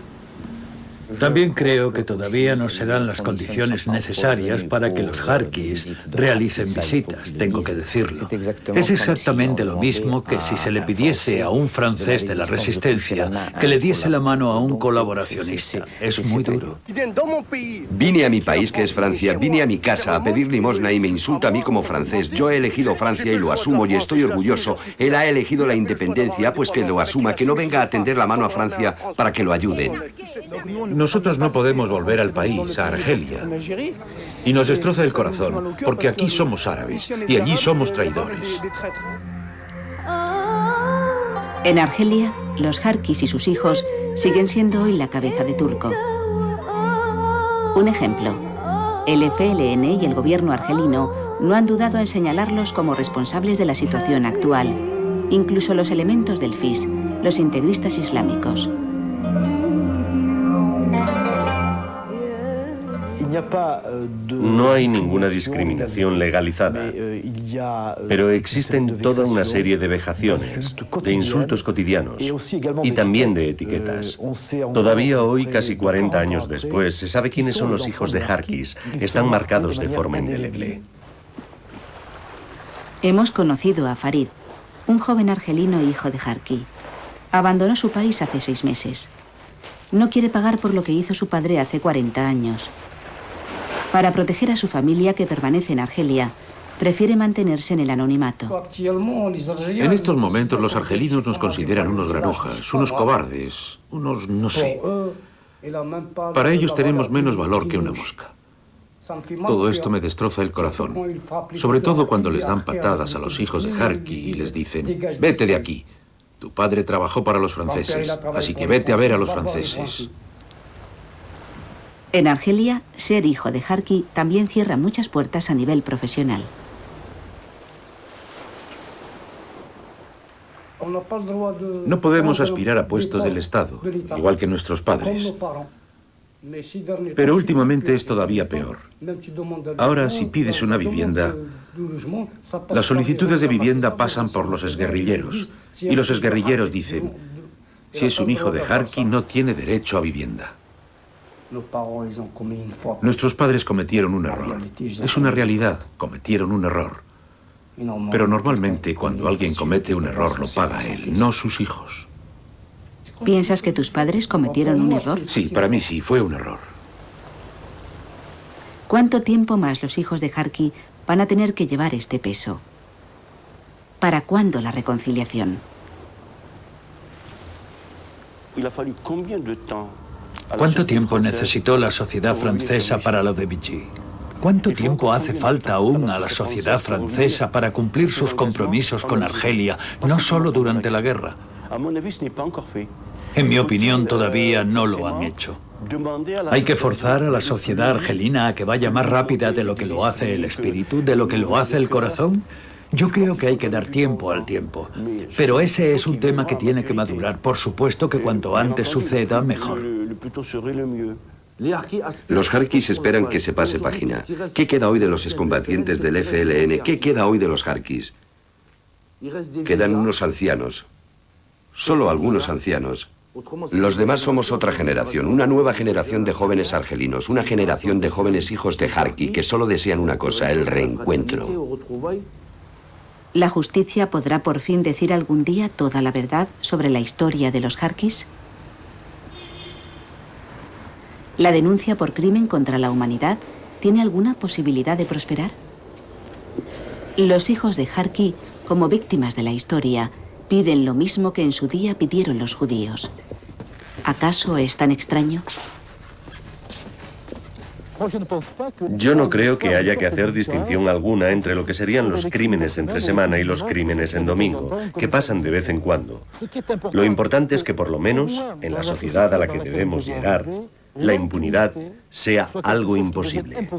También creo que todavía no se dan las condiciones necesarias para que los Harkis realicen visitas, tengo que decirlo. Es exactamente lo mismo que si se le pidiese a un francés de la Resistencia que le diese la mano a un colaboracionista. Es muy duro. Vine a mi país, que es Francia, vine a mi casa a pedir limosna y me insulta a mí como francés. Yo he elegido Francia y lo asumo y estoy orgulloso. Él ha elegido la independencia, pues que lo asuma, que no venga a tender la mano a Francia para que lo ayuden. Nosotros no podemos volver al país, a Argelia. Y nos destroza el corazón, porque aquí somos árabes y allí somos traidores. En Argelia, los Harkis y sus hijos siguen siendo hoy la cabeza de turco. Un ejemplo, el FLN y el gobierno argelino no han dudado en señalarlos como responsables de la situación actual, incluso los elementos del FIS, los integristas islámicos. No hay ninguna discriminación legalizada, pero existen toda una serie de vejaciones, de insultos cotidianos y también de etiquetas. Todavía hoy, casi 40 años después, se sabe quiénes son los hijos de Harkis. Están marcados de forma indeleble. Hemos conocido a Farid, un joven argelino hijo de Harki. Abandonó su país hace 6 meses. No quiere pagar por lo que hizo su padre hace 40 años. Para proteger a su familia, que permanece en Argelia, prefiere mantenerse en el anonimato. En estos momentos los argelinos nos consideran unos granujas, unos cobardes, unos no sé. Para ellos tenemos menos valor que una mosca. Todo esto me destroza el corazón, sobre todo cuando les dan patadas a los hijos de Harki y les dicen: vete de aquí, tu padre trabajó para los franceses, así que vete a ver a los franceses. En Argelia, ser hijo de Harki también cierra muchas puertas a nivel profesional. No podemos aspirar a puestos del Estado, igual que nuestros padres. Pero últimamente es todavía peor. Ahora, si pides una vivienda, las solicitudes de vivienda pasan por los exguerrilleros. Y los exguerrilleros dicen: si es un hijo de Harki, no tiene derecho a vivienda. Nuestros padres cometieron un error. Es una realidad, cometieron un error. Pero normalmente cuando alguien comete un error lo paga él, no sus hijos. ¿Piensas que tus padres cometieron un error? Sí, para mí sí, fue un error. ¿Cuánto tiempo más los hijos de Harki van a tener que llevar este peso? ¿Para cuándo la reconciliación? ¿Cuánto tiempo necesitó la sociedad francesa para lo de Vichy? ¿Cuánto tiempo hace falta aún a la sociedad francesa para cumplir sus compromisos con Argelia, no solo durante la guerra? En mi opinión, todavía no lo han hecho. Hay que forzar a la sociedad argelina a que vaya más rápida de lo que lo hace el espíritu, de lo que lo hace el corazón. Yo creo que hay que dar tiempo al tiempo, pero ese es un tema que tiene que madurar. Por supuesto que cuanto antes suceda, mejor. Los Harkis esperan que se pase página. ¿Qué queda hoy de los excombatientes del FLN? ¿Qué queda hoy de los Harkis? Quedan unos ancianos. Solo algunos ancianos. Los demás somos otra generación, una nueva generación de jóvenes argelinos, una generación de jóvenes hijos de Harki que solo desean una cosa: el reencuentro. ¿La justicia podrá por fin decir algún día toda la verdad sobre la historia de los Harkis? ¿La denuncia por crimen contra la humanidad tiene alguna posibilidad de prosperar? Los hijos de Harki, como víctimas de la historia, piden lo mismo que en su día pidieron los judíos. ¿Acaso es tan extraño? Yo no creo que haya que hacer distinción alguna entre lo que serían los crímenes entre semana y los crímenes en domingo, que pasan de vez en cuando. Lo importante es que por lo menos, en la sociedad a la que debemos llegar, la impunidad sea algo imposible.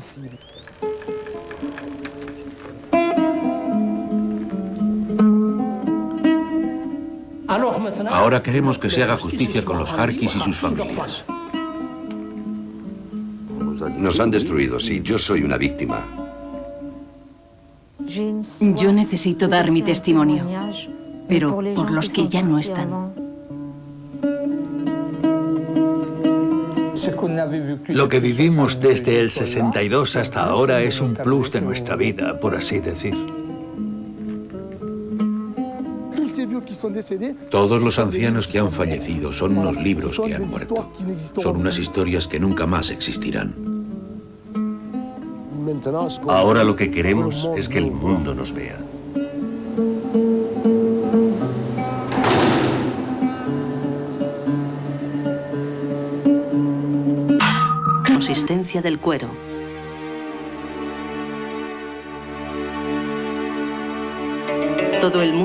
Ahora queremos que se haga justicia con los Harkis y sus familias. Nos han destruido, sí. Yo soy una víctima. Yo necesito dar mi testimonio, pero por los que ya no están. Lo que vivimos desde el 62 hasta ahora es un plus de nuestra vida, por así decir. Todos los ancianos que han fallecido son unos libros que han muerto. Son unas historias que nunca más existirán. Ahora lo que queremos es que el mundo nos vea. Consistencia del cuero. Todo el mundo